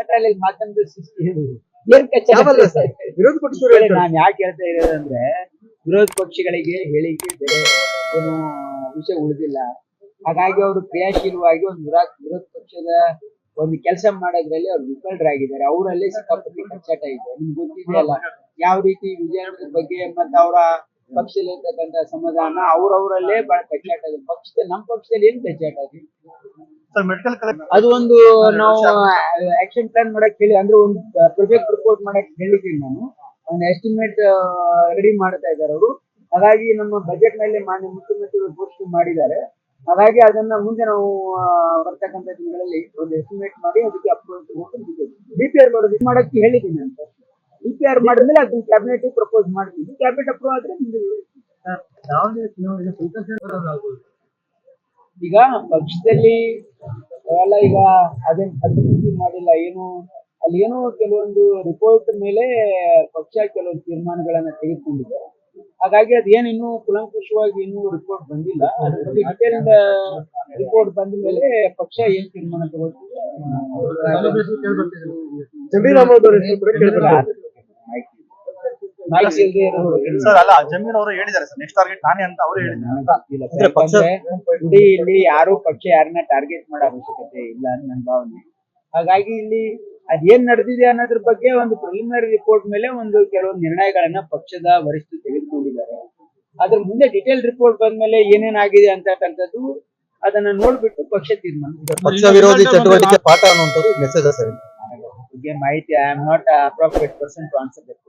Central ಮಾತಂದ್ರೆ ಏನ್ ವಿರೋಧ ಪಕ್ಷದವರು ನಾನು ಯಾಕೆ ಹೇಳ್ತಾ ಇರೋದಂದ್ರೆ ವಿರೋಧ ಪಕ್ಷಗಳಿಗೆ ಹೇಳಿಕೆ ಬೇರೆ ಏನು ವಿಷಯ ಉಳಿದಿಲ್ಲ. ಹಾಗಾಗಿ ಅವರು ಕ್ರಿಯಾಶೀಲವಾಗಿ ಒಂದು ವಿರೋಧ ಪಕ್ಷದ ಒಂದು ಕೆಲಸ ಮಾಡೋದ್ರಲ್ಲಿ ಅವ್ರು ವಿಫಲರಾಗಿದ್ದಾರೆ. ಅವರಲ್ಲೇ ಸಿಕ್ಕಾಪಟ್ಟಿ ಕಚ್ಚಾಟ ಇದೆ. ನಿಮ್ಗೆ ಗೊತ್ತಿದೆಯಲ್ಲ ಯಾವ ರೀತಿ ವಿಜಯನಗರದ ಬಗ್ಗೆ ಮತ್ತೆ ಅವರ ಪಕ್ಷದಲ್ಲಿ ಇರ್ತಕ್ಕಂಥ ಸಮಾಧಾನ ಅವ್ರವರಲ್ಲೇ ಬಹಳ ಕಚ್ಚಾಟ ಇದೆ. ನಮ್ಮ ಪಕ್ಷದಲ್ಲಿ ಏನ್ ಕಚ್ಚಾಟ ಇದೆ? ಅದು ಒಂದು ನಾವು ಆಕ್ಷನ್ ಪ್ಲಾನ್ ಮಾಡಕ್ ಹೇಳಿ ಅಂದ್ರೆ ಒಂದು ಪ್ರೊಜೆಕ್ಟ್ ರಿಪೋರ್ಟ್ ಮಾಡಕ್ ಹೇಳಿದ್ದೀನಿ ನಾನು. ಒಂದು ಎಸ್ಟಿಮೇಟ್ ರೆಡಿ ಮಾಡ್ತಾ ಇದ್ದಾರೆ ಅವರು. ಹಾಗಾಗಿ ನಮ್ಮ ಬಜೆಟ್ ನಲ್ಲಿ ಮಾನ್ಯ ಮುಖ್ಯಮಂತ್ರಿಗಳು ಘೋಷಣೆ ಮಾಡಿದ್ದಾರೆ. ಹಾಗಾಗಿ ಅದನ್ನ ಮುಂದೆ ನಾವು ಬರ್ತಕ್ಕಂಥ ದಿನಗಳಲ್ಲಿ ಒಂದು ಎಸ್ಟಿಮೇಟ್ ಮಾಡಿ ಅದಕ್ಕೆ ಅಪ್ರೂವಲ್ ಡಿಪಿಆರ್ ಮಾಡೋದು ಮಾಡಕ್ಕೆ ಹೇಳಿದ್ದೀನಿ ಅಂತ. ಡಿಪಿಆರ್ ಮಾಡಿದ್ಮೇಲೆ ಅದನ್ನ ಕ್ಯಾಬಿನೆಟ್ ಪ್ರಪೋಸ್ ಮಾಡ್ತೀವಿ. ಕ್ಯಾಬಿನೆಟ್ ಅಪ್ರೂವ್ ಆದ್ರೆ ಈಗ ಪಕ್ಷದಲ್ಲಿ ಅವೆಲ್ಲ ಈಗ ಅದೇನ್ ಅಭಿವೃದ್ಧಿ ಮಾಡಿಲ್ಲ ಏನು. ಅಲ್ಲಿ ಏನೋ ಕೆಲವೊಂದು ರಿಪೋರ್ಟ್ ಮೇಲೆ ಪಕ್ಷ ಕೆಲವೊಂದು ತೀರ್ಮಾನಗಳನ್ನ ತೆಗೆದುಕೊಂಡಿದೆ. ಹಾಗಾಗಿ ಅದೇನು ಇನ್ನೂ ಕುಲಂಕುಷವಾಗಿ ಇನ್ನೂ ರಿಪೋರ್ಟ್ ಬಂದಿಲ್ಲ. ಅದ್ರ ಬಗ್ಗೆ ಡಿಟೇಲ್ಡ್ ರಿಪೋರ್ಟ್ ಬಂದ ಮೇಲೆ ಪಕ್ಷ ಏನ್ ತೀರ್ಮಾನ ತಗೊಳ್ತೀವಿ. ಜಮೀರ್ ಅವರು ಹೇಳಿದ್ದಾರೆ ಸರ್, ನೆಕ್ಸ್ಟ್ ಟಾರ್ಗೆಟ್ ನಾನೇ ಅಂತ ಅವರು ಹೇಳಿದ್ದಾರೆ. ಇಡೀ ಇಲ್ಲಿ ಯಾರು ಪಕ್ಷ ಯಾರನ್ನ ಟಾರ್ಗೆಟ್ ಮಾಡೋ ಅವಶ್ಯಕತೆ ಇಲ್ಲ ಅಂತ ನನ್ನ ಭಾವನೆ. ಹಾಗಾಗಿ ಇಲ್ಲಿ ಅದೇನ್ ನಡೆದಿದೆ ಅನ್ನೋದ್ರ ಬಗ್ಗೆ ಒಂದು ಪ್ರಿಲಿಮಿನರಿ ರಿಪೋರ್ಟ್ ಮೇಲೆ ಒಂದು ಕೆಲವೊಂದು ನಿರ್ಣಯಗಳನ್ನ ಪಕ್ಷದ ವರಿಷ್ಠರು ತೆಗೆದುಕೊಂಡಿದ್ದಾರೆ. ಅದ್ರ ಮುಂದೆ ಡಿಟೇಲ್ ರಿಪೋರ್ಟ್ ಬಂದ್ಮೇಲೆ ಏನೇನಾಗಿದೆ ಅಂತಕ್ಕಂಥದ್ದು ಅದನ್ನ ನೋಡ್ಬಿಟ್ಟು ಪಕ್ಷ ತೀರ್ಮಾನ. ಪಕ್ಷ ವಿರೋಧಿ ಚಟುವಟಿಕೆ ಪಾಠ ಅನ್ನುವಂಥದ್ದು ಮೆಸೇಜ್ ಸರ್. ಬಗ್ಗೆ ಮಾಹಿತಿ I am not appropriate person to answer that.